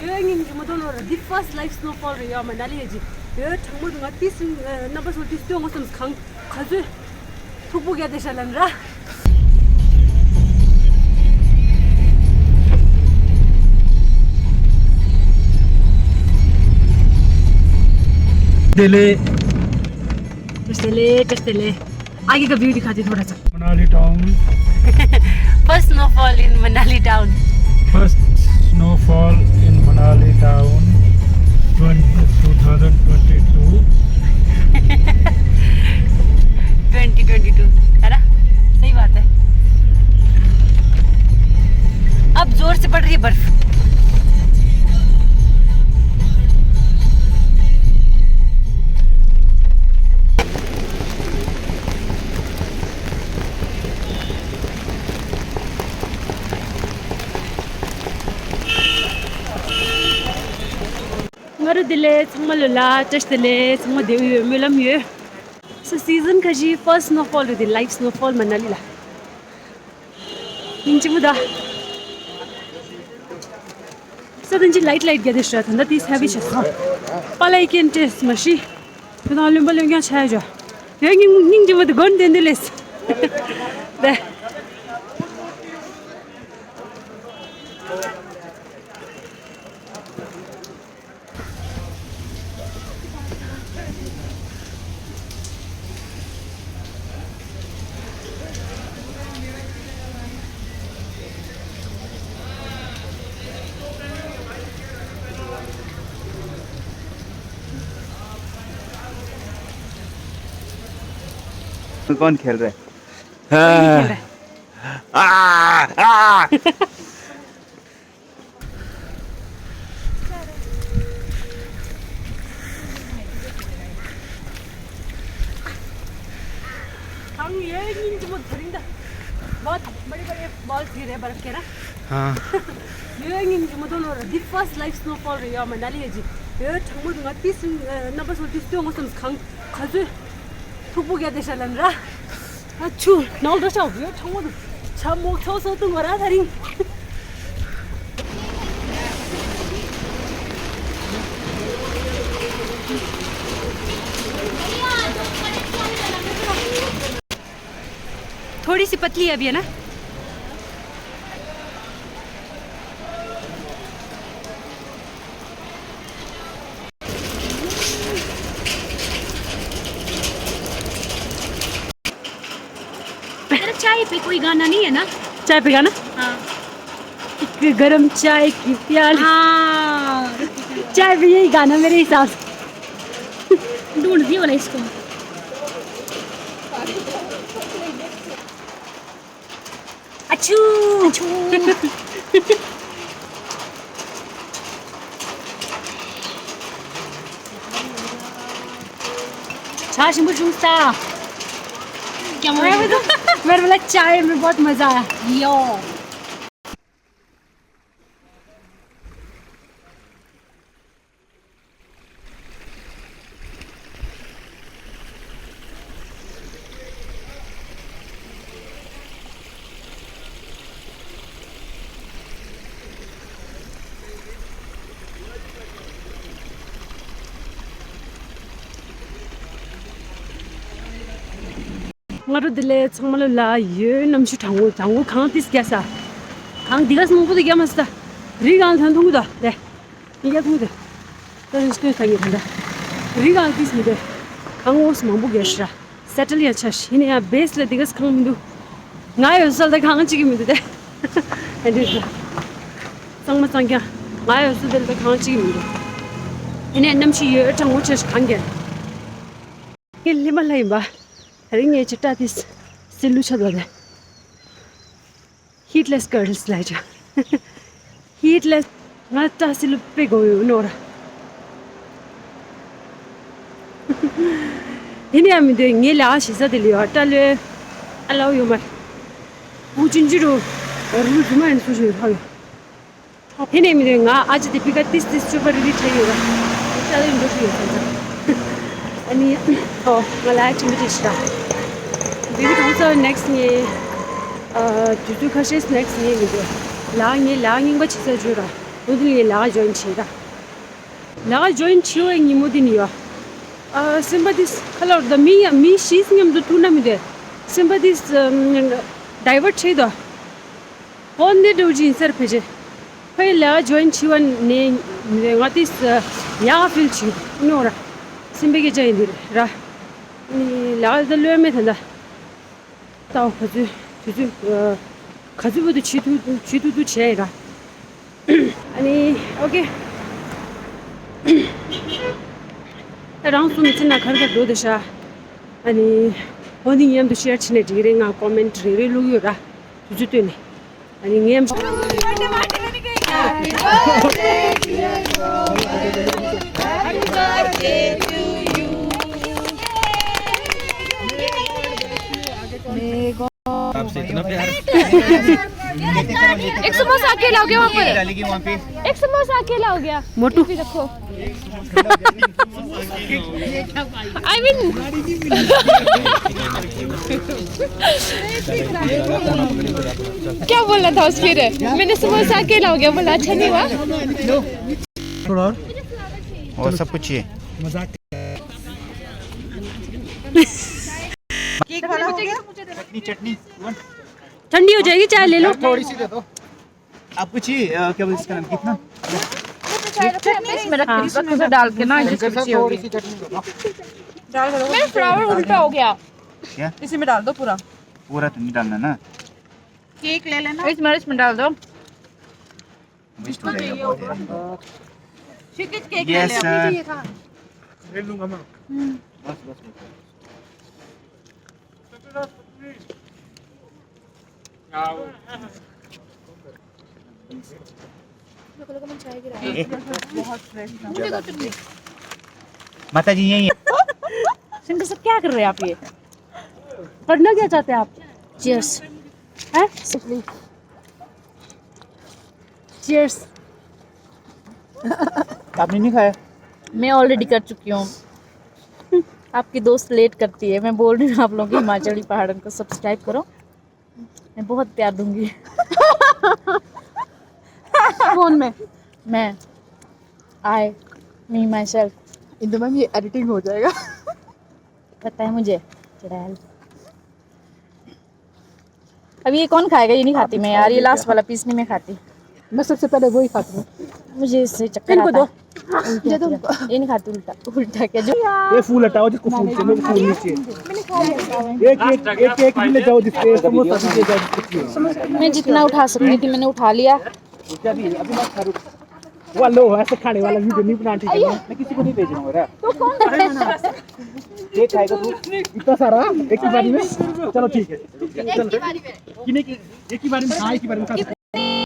여행인 주모도는 the first live snowfall 요 Manali 여 정말 같이 number so this 또 무슨 강 가서 북북에 되실란라 Delhi चले आगे का व्यू दिखाते थोड़ा सा Manali town first snowfall in Manali town first snowfall in Manali town 2022 2022 है ना सही बात है अब जोर से पड़ रही है बर्फ ngaru dile changmalula tashtele changma dewi melam ye so season kaji first snowfall the live snowfall Manali la inchimuda so then light get this shot and that is heavy shot palai can test mashi but all balung ya chaja yeng ning jimu the gun den diles there कौन खेल रहे हैं हम ये नींद बहुत धरिंदा बहुत बड़े-बड़े बॉल्स गिरे बर्फ के ना हाँ ये नींद जो मतलब the first live snowfall 요 Manali है जी ये 정말 같이 number so this 또 무슨 강 가서 북북에 되실란라 아추 나올다 샤오요 정말 참목 쳐서 또 뭐라 다린 थोड़ी सी पतली है अभी है ना चाय पे कोई गाना नहीं है ना चाय पे गाना हाँ एक गरम चाय की प्याली हाँ चाय पे यही गाना मेरे हिसाब से ढूंढ दिया वाला इसको अच्छू छाछ मुझूसा क्या मेरे वाला चाय में बहुत मजा आया यो ngaru dile changmalu la ye namchu 장고 강 디스게사 강 디가 스모부도 기야마스다 리강 산통구다 네 이게 통구다 그런 식으로 당이 된다 리강 디스미데 강오스 망보게시라 세틀리아 차시 이네야 베이스레 디가 강민도 나요 살다 강은 찍이면 돼 엔디스 상마상겨 나요 살다 강은 찍이면 돼 이네 남치 예 장고 차시 강게 일리말라이바 Ring ये चिट्टा दिस सिल्लू छदवादे heatless girls लाइजा heatless नाता सिल्लू पे गयो नोरा इन्हें हम इधर ये लाश इसा दिलियो अटाले अलाउ यो मर उचिंजिरो रुजुमान सुजु हायो इन्हें हम इधर ना आज दीपिका तीस चुपर रिलीज है योगा चलो इंडो फिर अनि oh मलाई एक्टिभिटी स्टार्ट बिबी also next ये जुजु खशेस next ये वीडियो लांग इन को चिसे Jura 오늘 라가 조인 치다 라가 조인 치오에 니모디니요 somebody's color the me she's ngam do tunamide somebody's divert chido on the doji sir peje pai la join chiwan ne what is ya feel chi nora simbege jaindir ra ni la da leme thanda tao khaju ju khaju chidu chera ani okay राउंड सुन चिन्ना घर का दो दशा अनि होनी यम तो शेयर छिने ढिरे nga comment रे लुयो रा जुते ने अनि ngem आपसे इतना प्यार एक समोसा अकेला हो गया वहाँ पे एक समोसा अकेला हो गया मोटू रखो I mean क्या बोलना था उस फिर मैंने समोसा अकेला हो गया बोला अच्छा नहीं हुआ थोड़ा और सब कुछ ये चटनी ठंडी हो जाएगी चाय ले लो थोड़ी सी दे दो आपको चाहिए क्या बोलते इसका नाम कितना इसमें रख के डाल के ना थोड़ी सी चटनी दे दो मेरा फ्लावर उल्टा हो गया क्या इसी में डाल दो पूरा पूरा तो नहीं डालना ना केक ले लेना इसमें डाल दो वेस्ट हो जाएगा बहुत केक यस ले लूंगा मैं बस बस माता जी यही है सिंधु सब क्या कर रहे हैं आप ये करना क्या चाहते हैं आप चीयर्स हैं चीयर्स आपने नहीं खाया मैं ऑलरेडी कर चुकी हूँ आपकी दोस्त लेट करती है मैं बोल रही हूँ आप लोगों की हिमाचली पहाड़ों को सब्सक्राइब करो मैं बहुत प्यार दूंगी फोन में मैं आई मी माई सेल्फ इंदु मैम ये एडिटिंग हो जाएगा पता है मुझे चुड़ैल अब ये कौन खाएगा ये नहीं खाती मैं यार ये लास्ट वाला पीस नहीं मैं खाती मैं सबसे पहले वही खाती हूँ मुझे इससे चक्कर आता है ये नहीं खाती उल्टा उल्टा क्या जो ये फूल हटाओ जिसको फूल चाहिए मेरे को फूल नहीं चाहिए एक एक भी ले जाओ जिसके समोसा भी ले जाओ जिसको मैं जितना उठा सकती थी मैंने उठा लिया क्या भी अभी मत खा रुक वो लो ऐसे खाने वाला वीडियो नहीं बना ठीक है मैं किसी को नहीं भेज रहा हूँ रे तो कौन ये खाएगा तू इतना सारा एक ही बारी में चलो ठीक है चलो एक ही बारी में हाँ एक ही बारी में खा